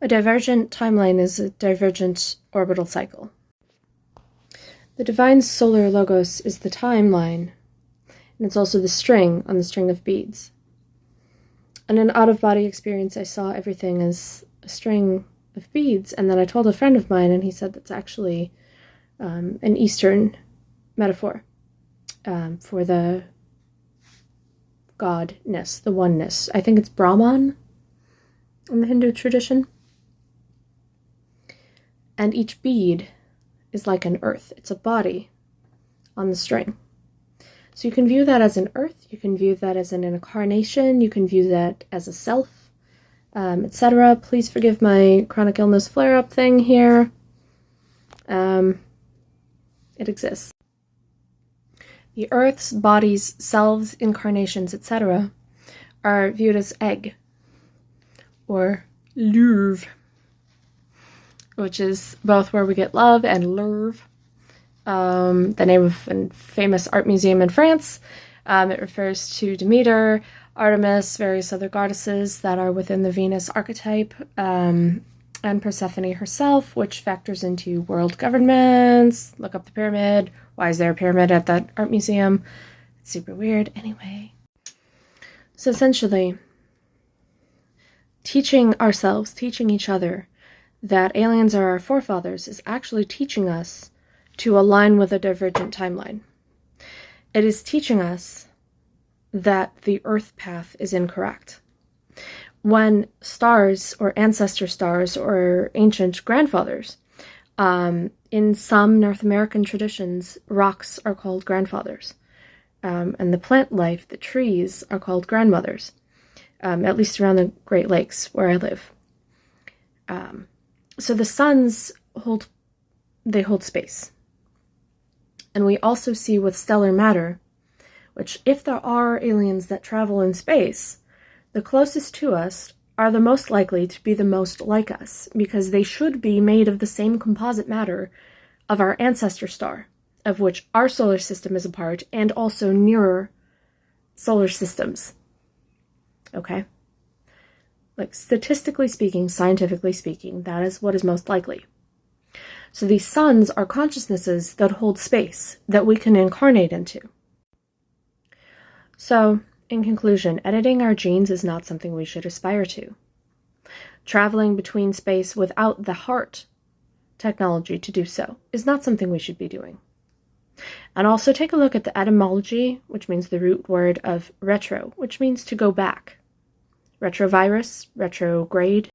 A divergent timeline is a divergent orbital cycle. The divine solar logos is the timeline, and it's also the string on the string of beads. In an out-of-body experience, I saw everything as a string of beads, and then I told a friend of mine, and he said that's actually an Eastern metaphor for the godness, the oneness. I think it's Brahman in the Hindu tradition. And each bead is like an earth. It's a body on the string. So you can view that as an earth, you can view that as an incarnation, you can view that as a self, etc. Please forgive my chronic illness flare-up thing here. It exists. The earth's bodies, selves, incarnations, etc. are viewed as egg or love, which is both where we get love and love. The name of a famous art museum in France. It refers to Demeter, Artemis, various other goddesses that are within the Venus archetype, and Persephone herself, which factors into world governments. Look up the pyramid. Why is there a pyramid at that art museum? It's super weird. Anyway. So essentially, teaching ourselves, teaching each other that aliens are our forefathers is actually teaching us to align with a divergent timeline. It is teaching us that the Earth path is incorrect. When stars or ancestor stars or ancient grandfathers, in some North American traditions, rocks are called grandfathers. And the plant life, the trees, are called grandmothers, at least around the Great Lakes where I live. So the suns hold space. And we also see with stellar matter, which if there are aliens that travel in space, the closest to us are the most likely to be the most like us, because they should be made of the same composite matter of our ancestor star, of which our solar system is a part, and also nearer solar systems. Okay? Like, statistically speaking, scientifically speaking, that is what is most likely. So these suns are consciousnesses that hold space, that we can incarnate into. So, in conclusion, editing our genes is not something we should aspire to. Traveling between space without the heart technology to do so is not something we should be doing. And also take a look at the etymology, which means the root word of retro, which means to go back. Retrovirus, retrograde,